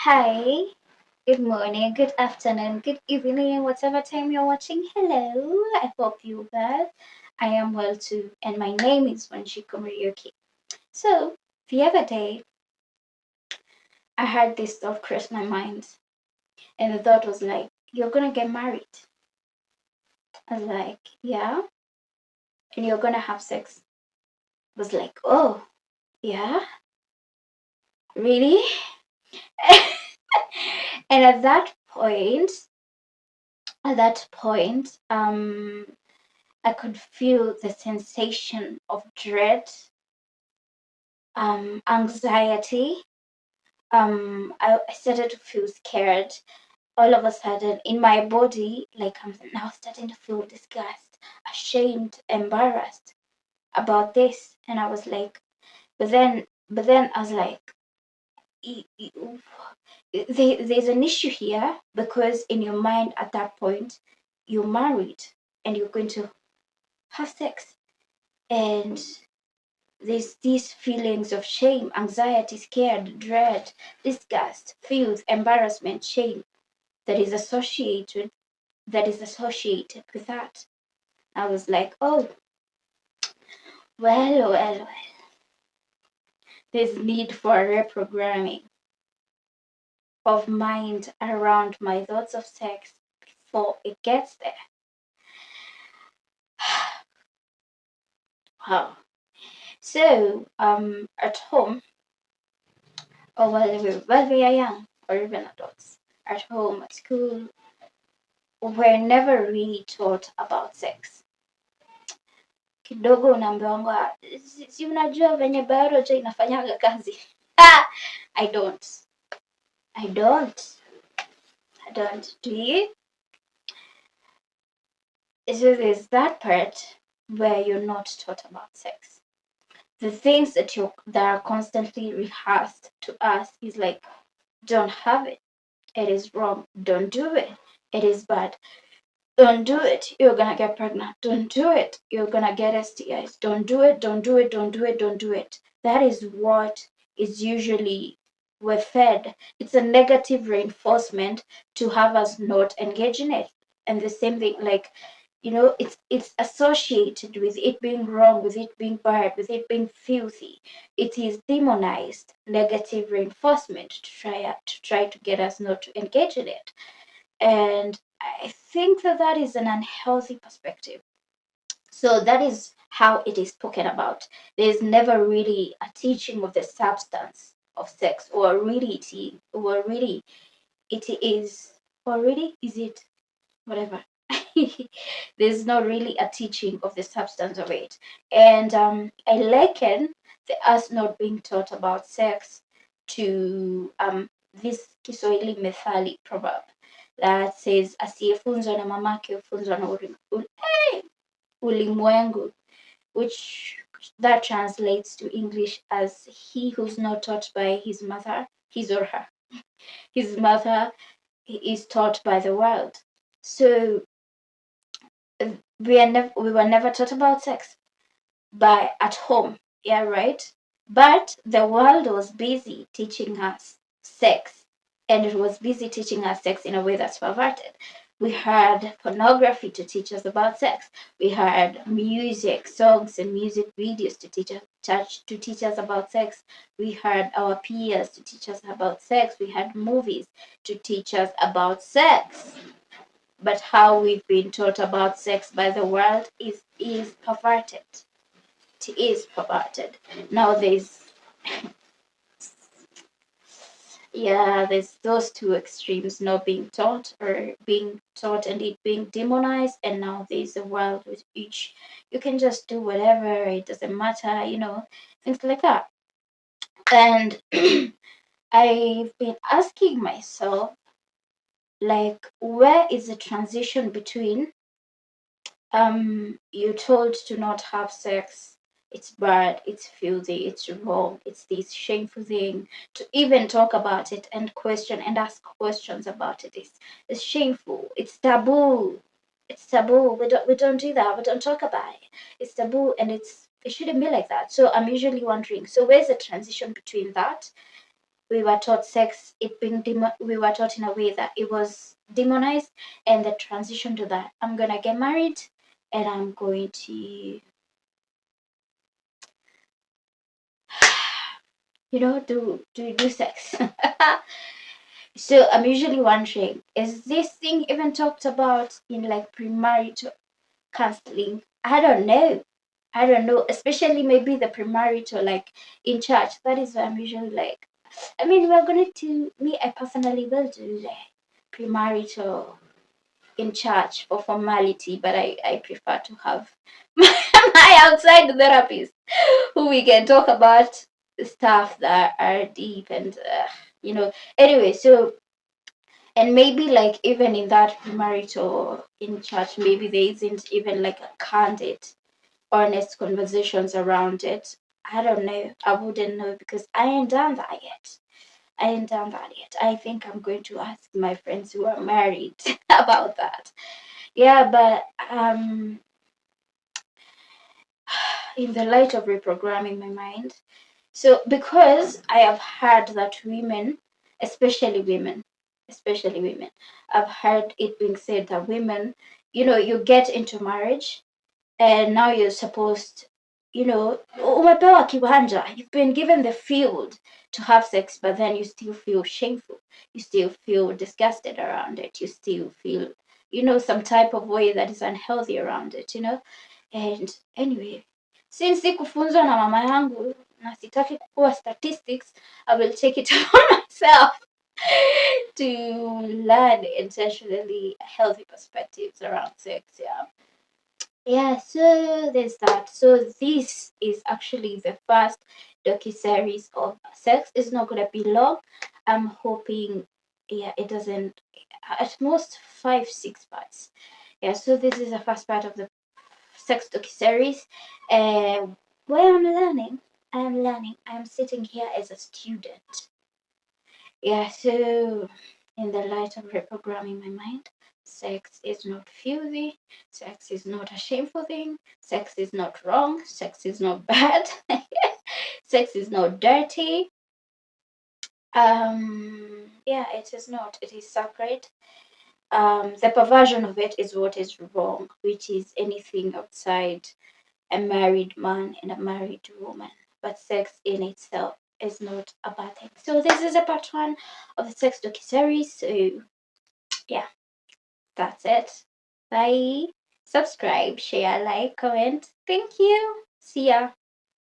Hi, good morning, good afternoon, good evening, whatever time you're watching. Hello, I hope you're well. I am well too, and my name is Wanshiko Murioki. So, the other day, I had this thought cross my mind, and the thought was like, you're gonna get married. I was like, yeah, and you're gonna have sex. I was like, oh, yeah, really? And at that point, I could feel the sensation of dread, anxiety. I started to feel scared. All of a sudden, in my body, like I'm now starting to feel disgust, ashamed, embarrassed about this. And I was like, but then I was like, there's an issue here because in your mind at that point, you're married and you're going to have sex. And there's these feelings of shame, anxiety, scared, dread, disgust, filth, embarrassment, shame that is associated with that. I was like, oh, well, there's need for reprogramming of mind around my thoughts of sex before it gets there. Wow. So, at home, or while we are young, or even adults, at home, at school, we're never really taught about sex. Kidogo unaambiwanga si unajua venye biology inafanyaga kazi. I don't. Do you? So there's that part where you're not taught about sex. The things that are constantly rehearsed to us is like, don't have it. It is wrong. Don't do it. It is bad. Don't do it. You're gonna get pregnant. Don't do it. You're gonna get STIs. Don't do it. Don't do it. Don't do it. Don't do it. That is what is usually we're fed. It's a negative reinforcement to have us not engage in it. And the same thing, like, it's associated with it being wrong, with it being bad, with it being filthy. It is demonized negative reinforcement to try to get us not to engage in it. And I think that is an unhealthy perspective. So that is how it is spoken about. There's never really a teaching of the substance of sex, or really it is, or really is it, whatever. There's not really a teaching of the substance of it. And I liken us not being taught about sex to this Kiswahili methali proverb that says, asiyefunzwa na mamake hufunzwa na ulimwengu, which that translates to English as he who's not taught by his mother, his or her. His mother is taught by the world. So we were never taught about sex by at home, yeah, right? But the world was busy teaching us sex, and it was busy teaching us sex in a way that's perverted. We had pornography to teach us about sex. We had music, songs, and music videos to teach us about sex. We had our peers to teach us about sex. We had movies to teach us about sex. But how we've been taught about sex by the world is perverted. It is perverted. Now there's those two extremes, not being taught or being taught and it being demonized, and now there's a world with each you can just do whatever, it doesn't matter, things like that. And I've been asking myself, like, where is the transition between you're told to not have sex, it's bad, it's filthy, it's wrong, it's this shameful thing, to even talk about it and question and ask questions about it is shameful, it's taboo. We don't do that, we don't talk about it. It's taboo, and it shouldn't be like that. So I'm usually wondering, so where's the transition between that we were taught sex, we were taught in a way that it was demonized, and the transition to that, I'm gonna get married and I'm going to, do sex. So I'm usually wondering, is this thing even talked about in like premarital counseling? I don't know, especially maybe the premarital, like in church. That is why I'm usually like, I mean, we're going to, me, I personally will do the premarital in church for formality, but I prefer to have my outside therapist who we can talk about stuff that are deep and, anyway, so, and maybe like even in that premarital in church, maybe there isn't even like a candid honest conversations around it. I don't know. I wouldn't know because I ain't done that yet. I think I'm going to ask my friends who are married about that. Yeah, but in the light of reprogramming my mind, so because I have heard that women, especially women, I've heard it being said that women, you get into marriage and now you're supposed, umepewa kiwanja, you've been given the field to have sex, but then you still feel shameful, you still feel disgusted around it, you still feel, some type of way that is unhealthy around it, and anyway, since sikufunzwa na mama yangu na sitaki kuwa statistics, I will take it upon myself to learn intentionally healthy perspectives around sex. Yeah, so there's that. So this is actually the first docu-series of sex. It's not gonna be long. I'm hoping, yeah, it doesn't, at most 5-6 parts. Yeah, so this is the first part of the sex docu-series. Where I'm learning. I'm sitting here as a student. Yeah, so in the light of reprogramming my mind, sex is not filthy, sex is not a shameful thing, sex is not wrong, sex is not bad, sex is not dirty. Yeah, it is not. It is sacred. The perversion of it is what is wrong, which is anything outside a married man and a married woman. But sex in itself is not a bad thing. So this is a part one of the sex docu-series. So yeah, that's it. Bye. Subscribe, share, like, comment. Thank you. See ya.